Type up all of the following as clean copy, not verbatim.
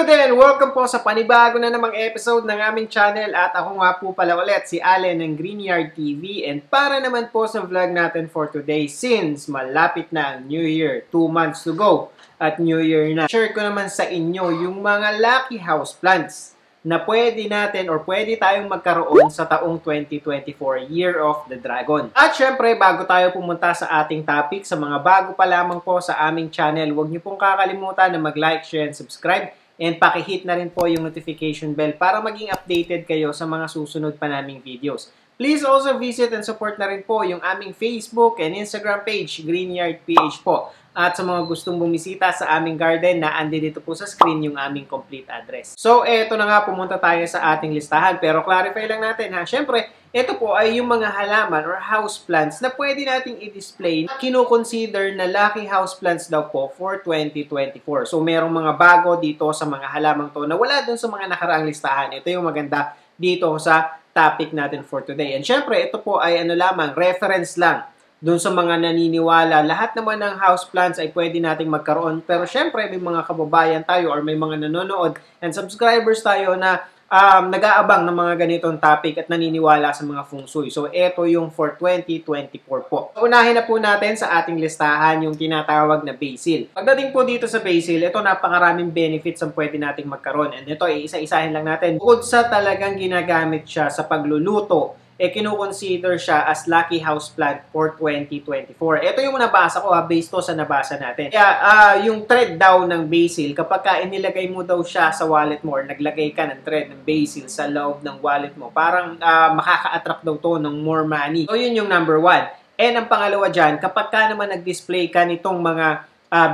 Good day and welcome po sa panibago na namang episode ng aming channel at ako nga po pala ulit si Allen ng Greenyard TV and para naman po sa vlog natin for today since malapit na ang New Year, 2 months to go at New Year na. Share ko naman sa inyo yung mga lucky house plants na pwede natin or pwede tayong magkaroon sa taong 2024, Year of the Dragon. At syempre, bago tayo pumunta sa ating topic, sa mga bago pa lamang po sa aming channel, huwag niyo pong kakalimutan na mag-like, share, and subscribe. And pakihit na rin po yung notification bell para maging updated kayo sa mga susunod pa naming videos. Please also visit and support na rin po yung aming Facebook and Instagram page, Greenyard PH po. At sa mga gustong bumisita sa aming garden na andi dito po sa screen yung aming complete address. So, eto na nga, pumunta tayo sa ating listahan. Pero clarify lang natin ha. Siyempre, ito po ay yung mga halaman or house plants na pwede nating i-display na kino-consider na lucky house plants daw po for 2024. So, merong mga bago dito sa mga halamang to na wala dun sa mga nakaraang listahan. Ito yung maganda dito sa topic natin for today. And syempre, ito po ay ano lamang, reference lang doon sa mga naniniwala. Lahat naman ng house plants ay pwede nating magkaroon. Pero syempre, may mga kababayan tayo or may mga nanonood and subscribers tayo na nag-aabang ng mga ganitong topic at naniniwala sa mga feng shui. So, ito yung for 2024 po. Unahin na po natin sa ating listahan yung tinatawag na basil. Pagdating po dito sa basil, ito napakaraming benefits ang pwede nating magkaroon. And ito, isa-isahin lang natin. Bukod sa talagang ginagamit siya sa pagluluto, kino-consider siya as lucky house plant for 2024. Ito yung nabasa ko based to sa nabasa natin. Kaya yung thread daw ng basil, kapag inilagay mo daw siya sa wallet mo or naglagay ka ng thread ng basil sa loob ng wallet mo, parang makaka-attract daw to ng more money. So yun yung number 1. And ang pangalawa dyan, kapag naman nag-display ka nitong mga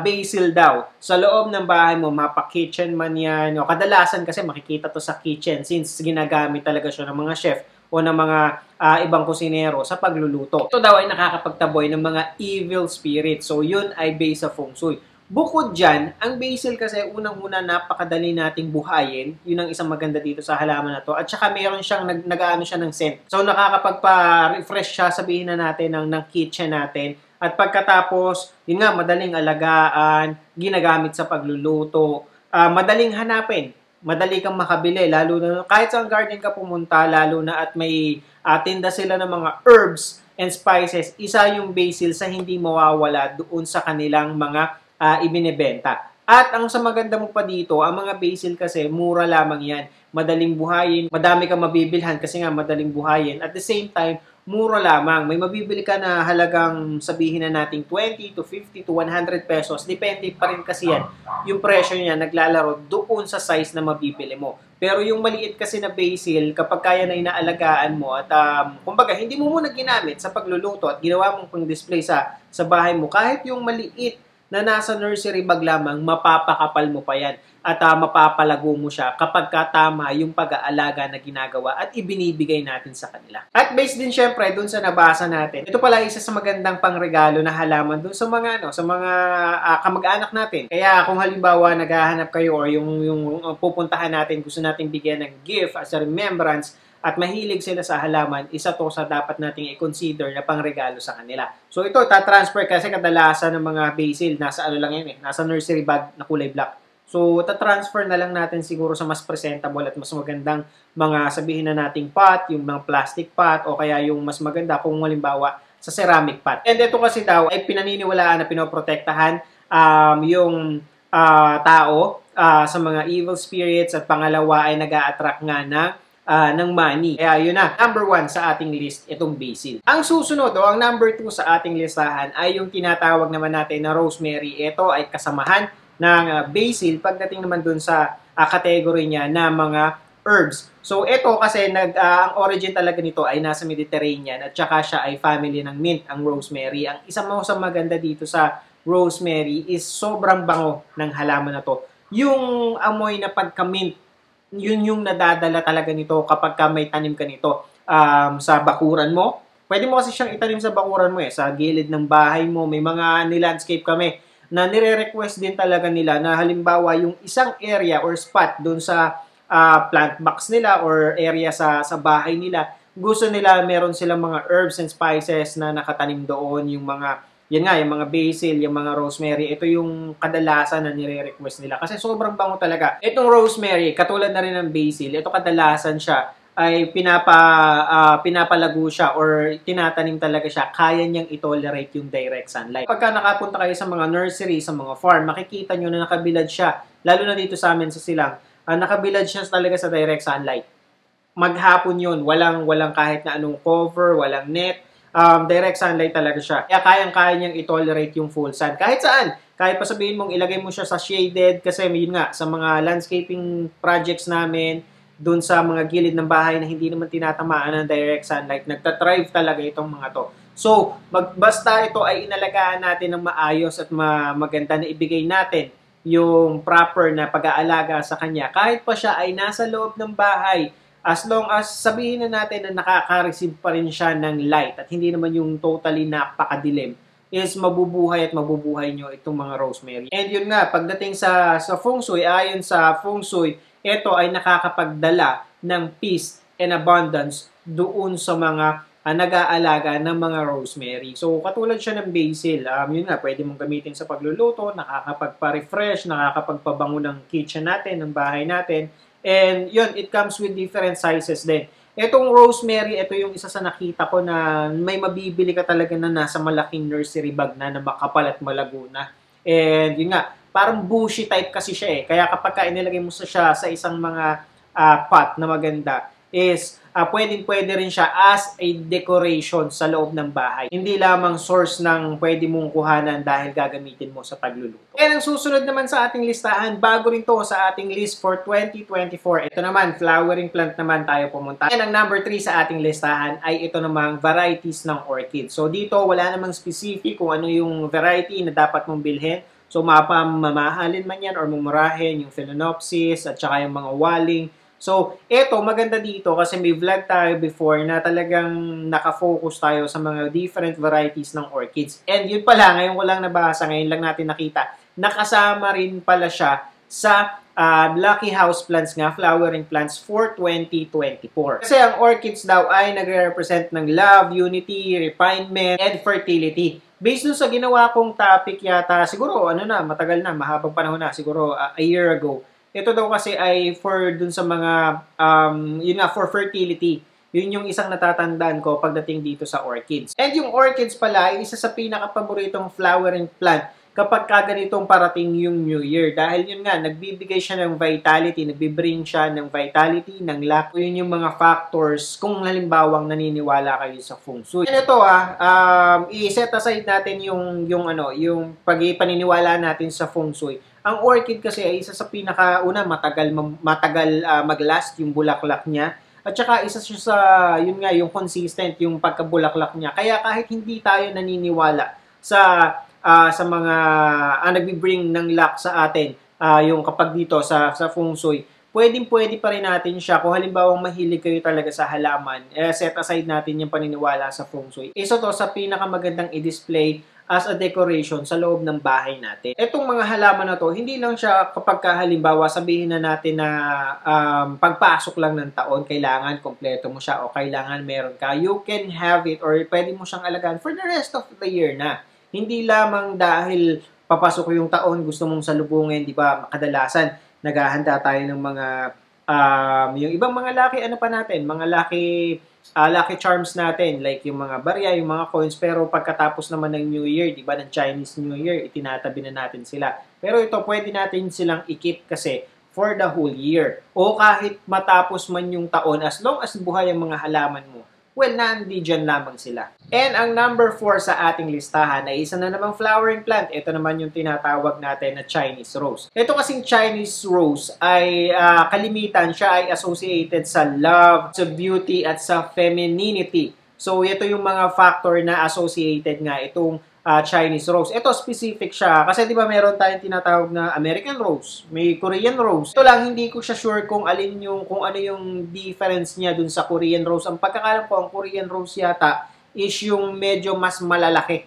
basil daw sa loob ng bahay mo, mapa-kitchen man yan, o kadalasan kasi makikita to sa kitchen since ginagamit talaga siya ng mga chef o ng mga ibang kusinero sa pagluluto. Ito daw ay nakakapagtaboy ng mga evil spirits. So, yun ay based sa feng shui. Bukod dyan, ang basil kasi unang-una napakadali nating buhayin. Yun ang isang maganda dito sa halaman na to. At saka mayroon siyang nag-aano siya ng scent. So, nakakapagpa-refresh siya, sabihin na natin, ng kitchen natin. At pagkatapos, yun nga, madaling alagaan, ginagamit sa pagluluto, madaling hanapin. Madali kang makabili, lalo na kahit sa garden ka pumunta, lalo na at may tinda sila ng mga herbs and spices, isa yung basil sa hindi mawawala doon sa kanilang mga ibinebenta. At ang sa maganda mo pa dito, ang mga basil kasi mura lamang yan. Madaling buhayin, madami kang mabibilhan kasi nga madaling buhayin. At the same time, mura lamang. May mabibili ka na halagang sabihin na natin 20 to 50 to 100 pesos. Depende pa rin kasi yan. Yung presyo niya naglalaro doon sa size na mabibili mo. Pero yung maliit kasi na basil, kapag kaya na inaalagaan mo at kumbaga hindi mo muna ginamit sa pagluluto at ginawa mong pang-display sa bahay mo, kahit yung maliit na nasa nursery bag lamang, mapapakapal mo pa yan at mapapalago mo siya kapag tama yung pag-aalaga na ginagawa at ibinibigay natin sa kanila. At based din syempre dun sa nabasa natin, ito pala isa sa magandang pangregalo na halaman dun sa mga kamag-anak natin. Kaya kung halimbawa naghahanap kayo or yung pupuntahan natin, gusto nating bigyan ng gift as a remembrance, at mahilig sila sa halaman, isa to sa dapat nating i-consider na pangregalo sa kanila. So ito, tatransfer kasi kadalasan ng mga basil, nasa ano lang yan nasa nursery bag na kulay black. So tatransfer na lang natin siguro sa mas presentable at mas magandang mga sabihin na nating pot, yung mga plastic pot, o kaya yung mas maganda kung halimbawa sa ceramic pot. And ito kasi daw ay pinaniniwalaan na pinoprotektahan yung tao sa mga evil spirits at pangalawa ay nag-a-attract nga ng money. Kaya yun na, number 1 sa ating list, itong basil. Ang susunod o ang number 2 sa ating listahan ay yung tinatawag naman natin na rosemary. Ito ay kasamahan ng basil pagdating naman dun sa category niya na mga herbs. So ito kasi ang origin talaga nito ay nasa Mediterranean at saka siya ay family ng mint, ang rosemary. Ang isa mo sa maganda dito sa rosemary is sobrang bango ng halaman na to. Yung amoy na pagka-mint, yun yung nadadala talaga nito kapag may tanim ka nito sa bakuran mo. Pwede mo kasi siyang itanim sa bakuran mo sa gilid ng bahay mo. May mga nilandscape kami na nire-request din talaga nila na halimbawa yung isang area or spot doon sa plant box nila or area sa bahay nila, gusto nila meron silang mga herbs and spices na nakatanim doon, yung mga Yan nga, yung mga basil, yung mga rosemary, ito yung kadalasan na nire-request nila. Kasi sobrang bango talaga. Itong rosemary, katulad na rin ng basil, ito kadalasan siya ay pinapalago siya or tinatanim talaga siya, kaya niyang i-tolerate yung direct sunlight. Pagka nakapunta kayo sa mga nursery, sa mga farm, makikita nyo na nakabilad siya, lalo na dito sa amin sa Silang, nakabilad siya talaga sa direct sunlight. Maghapon yun, walang kahit na anong cover, walang net, direct sunlight talaga siya. Kaya kayang-kaya niyang i-tolerate yung full sun. Kahit saan, kahit pa sabihin mong ilagay mo siya sa shaded, kasi yun nga, sa mga landscaping projects namin, dun sa mga gilid ng bahay na hindi naman tinatamaan ng direct sunlight, nagtatrive talaga itong mga to. So, basta ito ay inalagaan natin ng maayos at maganda na ibigay natin yung proper na pag-aalaga sa kanya, kahit pa siya ay nasa loob ng bahay, as long as sabihin na natin na nakaka-receive pa rin siya ng light at hindi naman yung totally napakadilim, is mabubuhay at mabubuhay nyo itong mga rosemary. And yun nga, pagdating sa feng shui, ayon sa feng shui, ito ay nakakapagdala ng peace and abundance doon sa mga nag-aalaga ng mga rosemary. So, katulad siya ng basil. Yun nga, pwede mong gamitin sa pagluluto, nakakapagpa-refresh, nakakapagpabango ng kitchen natin, ng bahay natin. And yun, it comes with different sizes din. Itong rosemary, ito yung isa sa nakita ko na may mabibili ka talaga na nasa malaking nursery bag na makapal at malago na. And yun nga, parang bushy type kasi siya eh. Kaya kapag inilagay mo siya sa isang mga pot na maganda, is pwede rin siya as a decoration sa loob ng bahay. Hindi lamang source ng pwede mong kuhanan dahil gagamitin mo sa pagluluto. And ang susunod naman sa ating listahan, bago rin to sa ating list for 2024. Ito naman, flowering plant naman tayo pumunta. And ang number 3 sa ating listahan ay ito namang varieties ng orchid. So dito, wala namang specific kung ano yung variety na dapat mong bilhin. So mamahalin man yan or mumurahin yung Phalaenopsis at saka yung mga waling. So, ito, maganda dito kasi may vlog tayo before na talagang nakafocus tayo sa mga different varieties ng orchids. And yun pala, ngayon ko lang nabasa, ngayon lang natin nakita, nakasama rin pala siya sa Lucky House Plants nga, flowering plants for 2024. Kasi ang orchids daw ay nagre-represent ng love, unity, refinement, and fertility. Based dun sa ginawa kong topic yata, siguro, matagal na, mahabang panahon na, siguro a year ago. Ito daw kasi ay for dun sa mga, yun nga, for fertility. Yun yung isang natatandaan ko pagdating dito sa orchids. And yung orchids pala ay isa sa pinaka-paboritong flowering plant kapag kaganitong parating yung New Year. Dahil yun nga, nagbibigay siya ng vitality, nagbibring siya ng vitality, ng luck. Yun yung mga factors kung halimbawang naniniwala kayo sa feng shui. And ito i-set aside natin yung pag-paniniwala natin sa feng shui. Ang orchid kasi ay isa sa pinaka-una, matagal mag-last yung bulaklak niya. At saka isa siya sa, yun nga, yung consistent, yung pagkabulaklak niya. Kaya kahit hindi tayo naniniwala sa mga nagbibring ng luck sa atin, yung kapag dito sa feng shui, pwede pa rin natin siya. Kung halimbawang mahilig kayo talaga sa halaman, set aside natin yung paniniwala sa feng shui. Isa to sa pinakamagandang i-display as a decoration sa loob ng bahay natin. Itong mga halaman na to, hindi lang siya kapag halimbawa sabihin na natin na pagpasok lang ng taon, kailangan kompleto mo siya o kailangan meron ka. You can have it or pwede mo siyang alagaan for the rest of the year na. Hindi lamang dahil papasok yung taon, gusto mong salubungin, di ba? Kadalasan, naghahanda tayo ng mga, yung ibang mga lucky charms natin, like yung mga barya, yung mga coins, pero pagkatapos naman ng New Year, di ba, ng Chinese New Year, itinatabi na natin sila. Pero ito, pwede natin silang i-keep kasi for the whole year. O kahit matapos man yung taon, as long as buhay ang mga halaman mo, well, nandiyan lamang sila. And ang number 4 sa ating listahan ay isa na namang flowering plant. Ito naman yung tinatawag natin na Chinese rose. Ito kasing Chinese rose ay kalimitan siya ay associated sa love, sa beauty, at sa femininity. So, ito yung mga factor na associated nga itong Chinese rose. Ito specific siya kasi 'di ba meron tayong tinatawag na American rose, may Korean rose. Ito lang hindi ko siya sure kung ano yung difference niya dun sa Korean rose. Ang pagkakalam ko ang Korean rose yata is yung medyo mas malalaki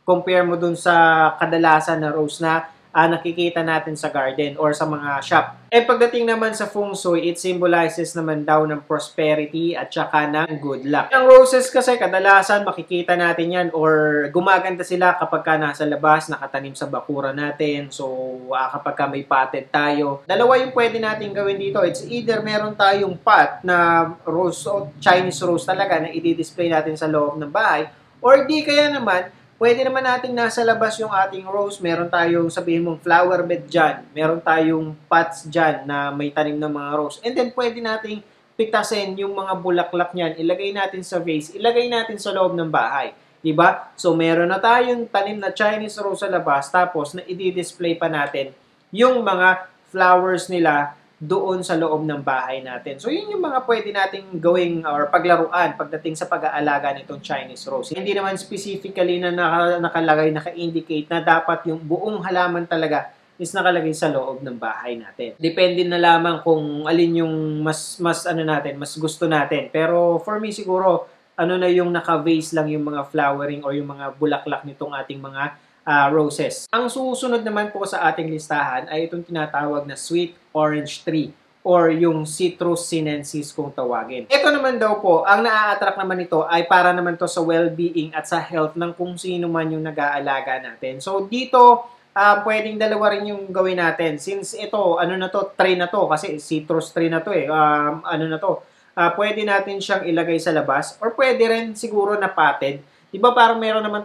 compare mo dun sa kadalasan na rose na nakikita natin sa garden or sa mga shop. Pagdating naman sa Feng Shui, it symbolizes naman daw ng prosperity at saka ng good luck. Ang roses kasi kadalasan makikita natin yan or gumaganda sila kapag ka nasa labas, nakatanim sa bakura natin. So, kapag ka may potted tayo. Dalawa yung pwede natin gawin dito. It's either meron tayong pot na rose o Chinese rose talaga na i-display natin sa loob ng bahay, or di kaya naman, pwede naman natin nasa labas yung ating rose. Meron tayong sabihin mong flower bed dyan. Meron tayong pots dyan na may tanim ng mga rose. And then pwede nating pitasin yung mga bulaklak niyan. Ilagay natin sa vase. Ilagay natin sa loob ng bahay. Diba? So meron na tayong tanim na Chinese rose sa labas. Tapos na i-display pa natin yung mga flowers nila doon sa loob ng bahay natin. So, yun yung mga pwede nating gawing or paglaruan pagdating sa pag-aalaga nitong Chinese rose. Hindi naman specifically na nakalagay, naka-indicate na dapat yung buong halaman talaga is nakalagay sa loob ng bahay natin. Depende na lamang kung alin yung mas gusto natin. Pero for me siguro, na yung naka-vase lang yung mga flowering or yung mga bulaklak nitong ating mga roses. Ang susunod naman po sa ating listahan ay itong tinatawag na sweet orange tree or yung Citrus sinensis kung tawagin. Ito naman daw po, ang naa-attract naman ito ay para naman to sa well-being at sa health ng kung sino man yung nag-aalaga natin. So dito, pwedeng dalawa rin yung gawin natin. Since ito, tree na to, kasi citrus tree na to pwede natin siyang ilagay sa labas or pwede rin siguro na potted. Diba parang meron naman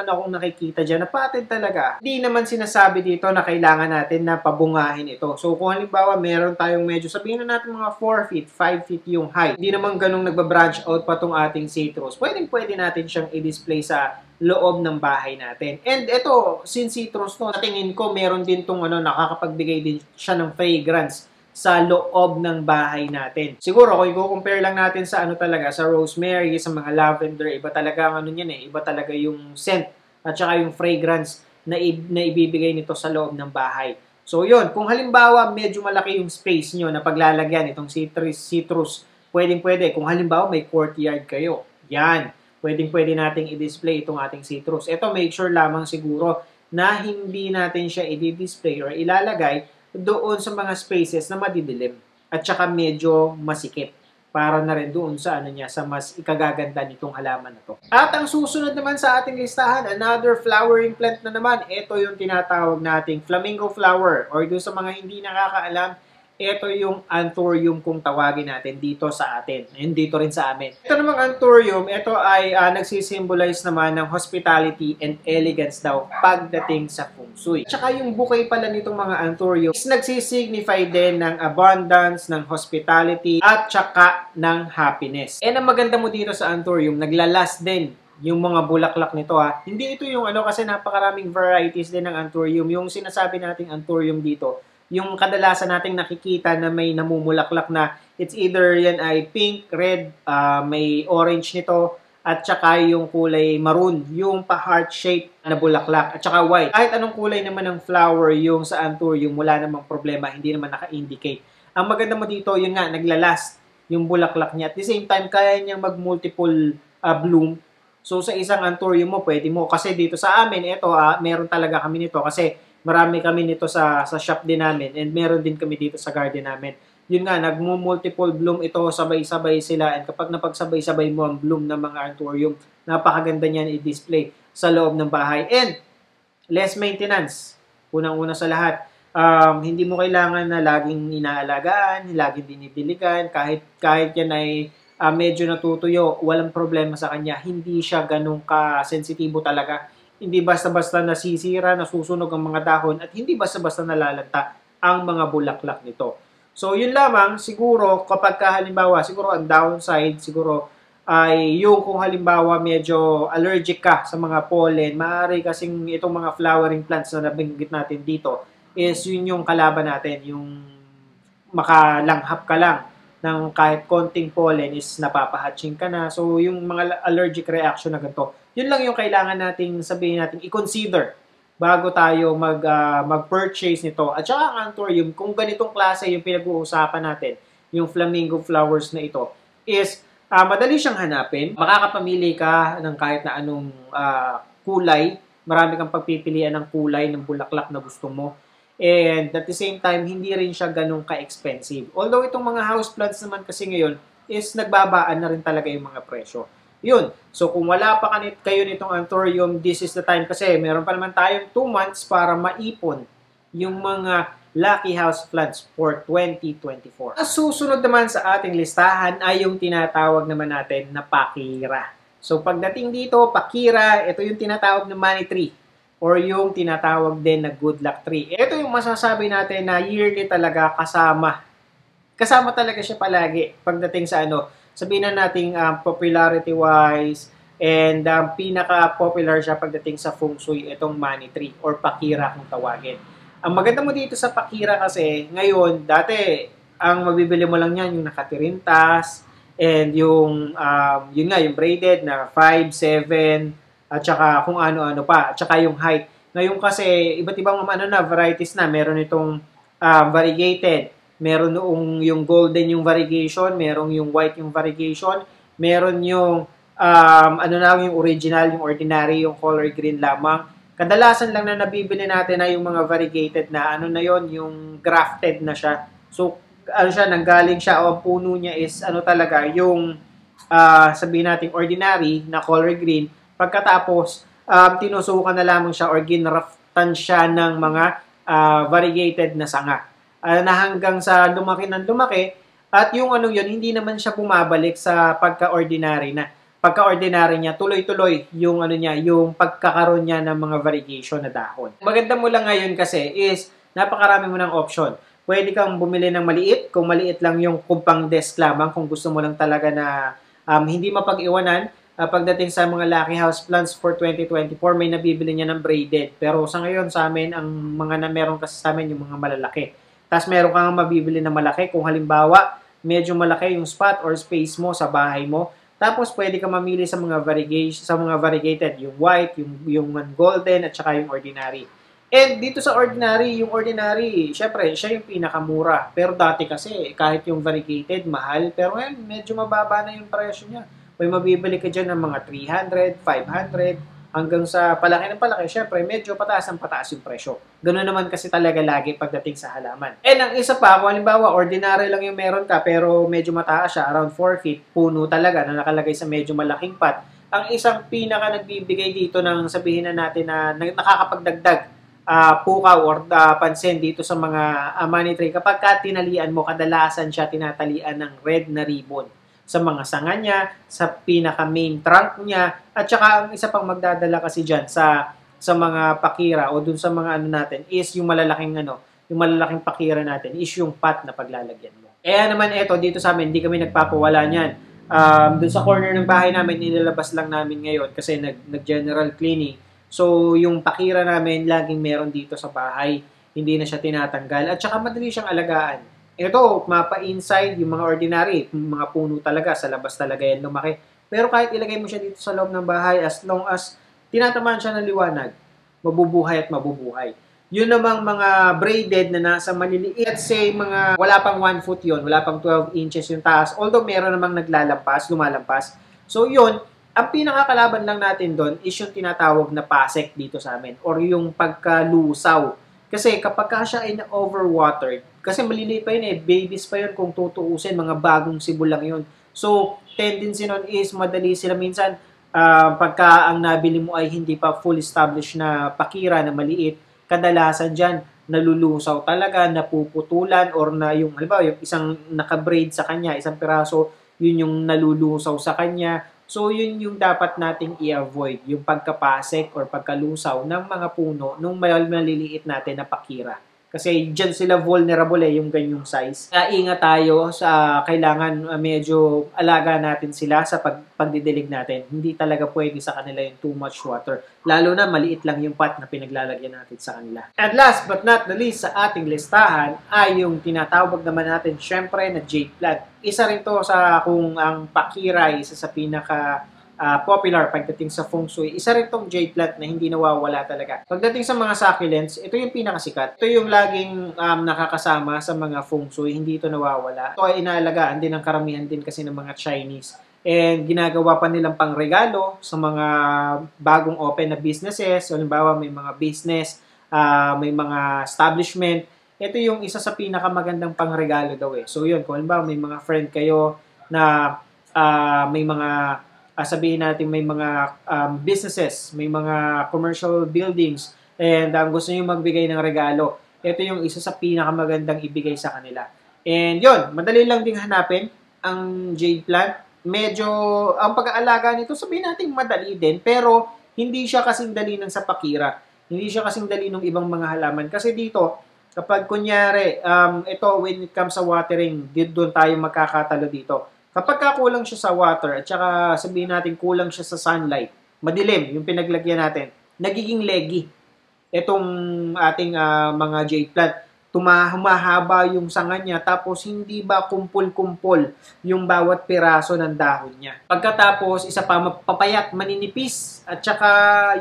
akong nakikita dyan na potted talaga. Hindi naman sinasabi dito na kailangan natin na pabungahin ito. So kung halimbawa meron tayong medyo, sabihin na natin mga 4 feet, 5 feet yung height. Hindi naman ganung nagbabranch out pa tong ating citrus. Pwede natin siyang i-display sa loob ng bahay natin. And ito, since citrus to, sa tingin ko meron din tong nakakapagbigay din siya ng fragrance sa loob ng bahay natin. Siguro, kung i-compare lang natin sa talaga, sa rosemary, sa mga lavender, iba talaga iba talaga yung scent at saka yung fragrance na ibibigay nito sa loob ng bahay. So, yun. Kung halimbawa, medyo malaki yung space nyo na paglalagyan itong citrus, pwede. Kung halimbawa, may courtyard kayo, yan. Pwede nating i-display itong ating citrus. Ito, make sure lamang siguro na hindi natin siya i-display or ilalagay doon sa mga spaces na madidilim at saka medyo masikip para na rin doon sa sa mas ikagaganda nitong halaman na to. At ang susunod naman sa ating listahan, another flowering plant na naman. Ito yung tinatawag nating flamingo flower or doon sa mga hindi nakakaalam, ito yung anthurium kung tawagin natin dito sa atin. And dito rin sa amin. Ito namang anthurium, ito ay nagsisimbolize naman ng hospitality and elegance daw pagdating sa Feng Shui. Tsaka yung bouquet pala nitong mga anthurium is nagsisignify din ng abundance, ng hospitality, at tsaka ng happiness. And ang maganda mo dito sa anthurium, naglalast din yung mga bulaklak nito Hindi ito yung kasi napakaraming varieties din ng anthurium. Yung sinasabi nating anthurium dito, yung kadalasan nating nakikita na may namumulaklak na it's either yan ay pink, red, may orange nito, at saka yung kulay maroon, yung pa-heart shape na bulaklak, at saka white. Kahit anong kulay naman ng flower yung sa anthurium, wala namang problema, hindi naman naka-indicate. Ang maganda mo dito, yun nga, naglalast yung bulaklak niya. At the same time, kaya niyang mag-multiple bloom. So sa isang anthurium mo, pwede mo. Kasi dito sa amin, ito, meron talaga kami nito kasi marami kami nito sa shop din namin and meron din kami dito sa garden namin. Yun nga, nagmo-multiple bloom ito, sabay-sabay sila, and kapag napagsabay-sabay mo ang bloom ng mga anthurium, napakaganda niyan i-display sa loob ng bahay. And less maintenance. Unang-una sa lahat, hindi mo kailangan na laging inaalagaan, laging dinidiligan, kahit yan ay medyo natutuyo, walang problema sa kanya. Hindi siya ganun ka-sensitibo talaga. Hindi basta-basta nasisira, nasusunog ang mga dahon, at hindi basta-basta nalalanta ang mga bulaklak nito. So, yun lamang, siguro, kapag halimbawa, siguro ang downside, siguro, ay yung kung halimbawa medyo allergic ka sa mga pollen, maaari kasing itong mga flowering plants na nabanggit natin dito, is yun yung kalaban natin, yung makalanghap ka lang ng kahit konting pollen is napapahatching ka na. So, yung mga allergic reaction na ganito, yun lang yung kailangan nating sabihin natin, i-consider bago tayo mag-purchase nito. At saka ang anthurium, kung ganitong klase yung pinag-uusapan natin, yung flamingo flowers na ito, is madali siyang hanapin. Makakapamili ka ng kahit na anong kulay. Marami kang pagpipilian ng kulay ng bulaklak na gusto mo. And at the same time, hindi rin siya ganun ka-expensive. Although itong mga houseplants naman kasi ngayon is nagbabaan na rin talaga yung mga presyo. Yun. So kung wala pa kayo nitong Anthurium, this is the time kasi meron pa naman tayong 2 months para maipon yung mga lucky house plants for 2024. Ang susunod naman sa ating listahan ay yung tinatawag naman natin na Pakira. So pagdating dito, Pakira, ito yung tinatawag na money tree or yung tinatawag din na good luck tree. Ito yung masasabi natin na yearly talaga kasama. Kasama talaga siya palagi pagdating sa sabihin na nating popularity-wise and pinaka-popular siya pagdating sa feng shui, itong money tree or Pakira kung tawagin. Ang maganda mo dito sa Pakira kasi, ngayon, dati, ang mabibili mo lang yan yung nakatirintas and yung braided na 5, 7, at saka kung ano-ano pa, at saka yung height. Ngayon kasi, iba't ibang varieties na. Meron itong variegated, meron yung golden yung variegation, meron yung white yung variegation, meron yung yung original, yung ordinary, yung color green lamang. Kadalasan lang na nabibili natin na yung mga variegated na yung grafted na siya. So, nanggaling siya o ang puno niya is talaga yung sabihin natin ordinary na color green. Pagkatapos, tinusukan na lamang siya or ginraftan siya ng mga variegated na sanga. Na hanggang sa lumaki ng lumaki at yung yun, hindi naman siya bumabalik sa pagka-ordinary na. Pagka-ordinary niya, tuloy-tuloy yung yung pagkakaroon niya ng mga variegation na dahon. Maganda mo lang ngayon kasi is napakarami mo ng option. Pwede kang bumili ng maliit, kung maliit lang yung kumpang desk lamang, kung gusto mo lang talaga na hindi mapag-iwanan. Pagdating sa mga lucky house plants for 2024, may nabibili niya ng braided. Pero sa ngayon sa amin, ang mga na meron kasi sa amin yung mga malalaki. Tapos meron kang mabibili na malaki kung halimbawa medyo malaki yung spot or space mo sa bahay mo. Tapos pwede ka mamili sa mga variegated, yung white, yung golden at saka yung ordinary. And dito sa yung ordinary, syempre siya yung pinakamura. Pero dati kasi kahit yung variegated mahal, pero ngayon medyo mababa na yung presyo niya. May mabibili ka dyan ng mga 300, 500, hanggang sa palaki ng palaki, syempre, medyo pataas yung presyo. Ganoon naman kasi talaga lagi pagdating sa halaman. And ang isa pa, kung halimbawa, ordinary lang yung meron ka, pero medyo mataas siya, around 4 feet, puno talaga, na nakalagay sa medyo malaking pot. Ang isang pinaka nagbibigay dito ng sabihin na natin na nakakapagdagdag pukaw or pansin dito sa mga money tree, kapag tinalian mo, kadalasan siya tinatalian ng red na ribbon sa mga sanga niya, sa pinaka main trunk niya, at saka ang isa pang magdadala kasi dyan sa mga pakira o dun sa mga natin is yung malalaking pakira natin is yung pot na paglalagyan mo. Kaya naman dito sa amin, hindi kami nagpapawala niyan. Dun sa corner ng bahay namin, nilalabas lang namin ngayon kasi nag-general cleaning. So, yung pakira namin, laging meron dito sa bahay. Hindi na siya tinatanggal. At saka madali siyang alagaan. Ito, mapa-inside, yung mga ordinary, mga puno talaga, sa labas talaga yan lumaki. Pero kahit ilagay mo siya dito sa loob ng bahay, as long as tinatamaan siya ng liwanag, mabubuhay at mabubuhay. Yun namang mga braided na nasa maliliit, let's say mga wala pang 1 foot yun, wala pang 12 inches yung taas, although meron namang lumalampas. So yun, ang pinakakalaban lang natin doon is yung tinatawag na pasek dito sa amin or yung pagkalusaw. Kasi kapag siya ay na-overwatered, kasi maliliit pa yun babies pa yun kung tutuusin, mga bagong sibol lang yun. So, tendency nun is madali sila minsan, pagka ang nabili mo ay hindi pa full established na pakira na maliit, kadalasan dyan, nalulusaw talaga, napuputulan, or na yung, halimbawa, yung isang naka-braid sa kanya, isang piraso, yun yung nalulusaw sa kanya. So, yun yung dapat nating i-avoid, yung pagkapasek or pagkalusaw ng mga puno nung maliliit natin na pakira. Kasi dyan sila vulnerable yung ganyong size. Ingat tayo sa kailangan medyo alaga natin sila sa pagdidilig natin. Hindi talaga pwede sa kanila yung too much water. Lalo na maliit lang yung pot na pinaglalagyan natin sa kanila. And last but not the least sa ating listahan ay yung tinatawag naman natin syempre na jade plant. Isa rin to sa kung ang pakira isa sa pinaka popular pagdating sa feng shui. Isa rin tong jade plant na hindi nawawala talaga. Pagdating sa mga succulents, ito yung pinakasikat. Ito yung laging nakakasama sa mga feng shui. Hindi ito nawawala. Ito ay inaalagaan din ng karamihan din kasi ng mga Chinese. And ginagawa pa nilang pangregalo sa mga bagong open na businesses. So, halimbawa may mga business may mga establishment. Ito yung isa sa pinakamagandang pangregalo daw eh. So yun, kung halimbawa may mga friend kayo na may mga sabihin natin may mga businesses, may mga commercial buildings, and gusto nyo magbigay ng regalo, ito yung isa sa pinakamagandang ibigay sa kanila. And yun, madali lang ding hanapin ang jade plant. Medyo, ang pag-aalaga nito, sabihin natin madali din, pero hindi siya kasing dali ng sapakira. Hindi siya kasing dali ng ibang mga halaman. Kasi dito, kapag kunyari, ito, when it comes sa watering, doon tayo magkakatalo dito. Kapag kulang siya sa water at saka sabihin natin kulang siya sa sunlight, madilim yung pinaglagyan natin, nagiging leggy itong ating mga jade plant. Humahaba yung sanga niya tapos hindi ba kumpul-kumpol yung bawat piraso ng dahon niya. Pagkatapos, isa pa, papayat, maninipis. At saka,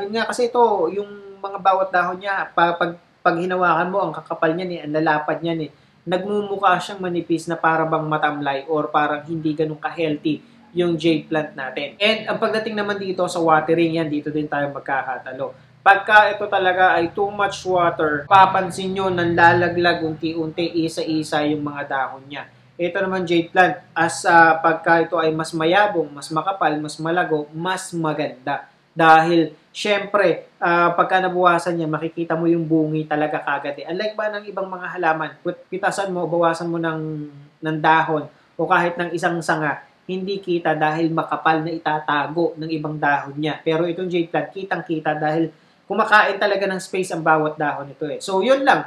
yun nga kasi ito, yung mga bawat dahon niya, pag hinawakan mo, ang kakapal niyan ang lalapad niyan nagmumukha siyang manipis na para bang matamlay or parang hindi ganun ka-healthy yung jade plant natin. And ang pagdating naman dito sa watering yan, dito din tayo magkakatalo. Pagka ito talaga ay too much water, papansin nyo nang lalaglag unti-unti, isa-isa yung mga dahon niya. Ito naman jade plant, as pagka ito ay mas mayabong, mas makapal, mas malago, mas maganda. Dahil, syempre, pagka nabuwasan niya, makikita mo yung bungi talaga kagad. Unlike ba ng ibang mga halaman, pitasan mo, bawasan mo ng dahon, o kahit ng isang sanga, hindi kita dahil makapal na itatago ng ibang dahon niya. Pero itong jade plant, kitang-kita dahil kumakain talaga ng space ang bawat dahon nito eh. So, yun lang.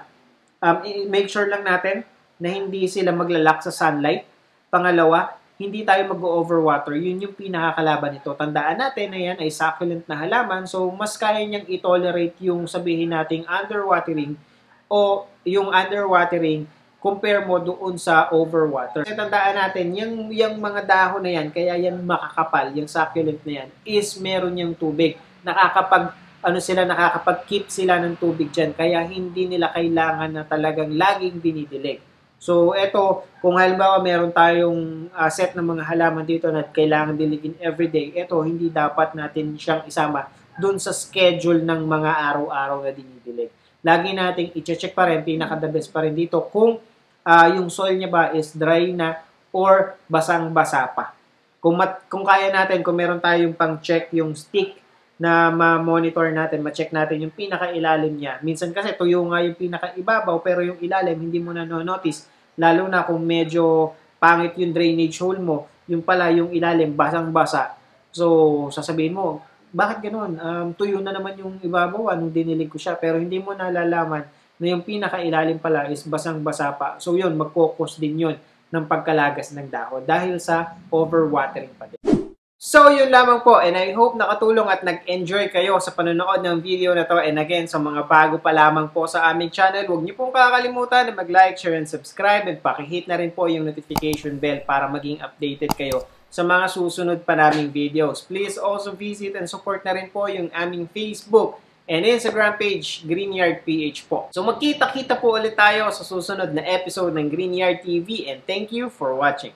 Make sure lang natin na hindi sila maglalak sa sunlight. Pangalawa, hindi tayo mag-overwater. Yun yung pinakakalaban nito. Tandaan natin na yan ay succulent na halaman. So, mas kaya niyang i-tolerate yung sabihin nating underwatering o yung underwatering compare mo doon sa overwater. Kasi tandaan natin, yung mga dahon na yan, kaya yan makakapal, yung succulent na yan, is meron yung tubig. Nakakapag-keep sila ng tubig dyan. Kaya hindi nila kailangan na talagang laging dinidilig. So, ito, kung halimbawa meron tayong set ng mga halaman dito na kailangan diligin everyday, ito, hindi dapat natin siyang isama dun sa schedule ng mga araw-araw na dinidilig. Lagi nating i-check pa rin, pinaka-the best pa rin dito, kung yung soil niya ba is dry na or basang-basa pa. Kung kaya natin, kung meron tayong pang-check yung stick na ma-monitor natin, ma-check natin yung pinaka-ilalim niya. Minsan kasi tuyo nga yung pinaka-ibabaw, pero yung ilalim hindi mo na no-notice. Lalo na kung medyo pangit yung drainage hole mo, yung pala yung ilalim, basang-basa. So, sasabihin mo, bakit ganoon? Tuyo na naman yung ibabaw, nung dinilig ko siya. Pero hindi mo nalalaman na yung pinaka-ilalim pala is basang-basa pa. So, yun, mag-focus din yun ng pagkalagas ng dahon dahil sa overwatering pa din. So, yun lamang po, and I hope nakatulong at nag-enjoy kayo sa panonood ng video na to. And again, sa mga bago pa lamang po sa aming channel, huwag niyo pong kakalimutan na mag-like, share, and subscribe, and pakihit na rin po yung notification bell para maging updated kayo sa mga susunod pa naming videos. Please also visit and support na rin po yung aming Facebook and Instagram page, Greenyard PH po. So, magkita-kita po ulit tayo sa susunod na episode ng Greenyard TV, and thank you for watching.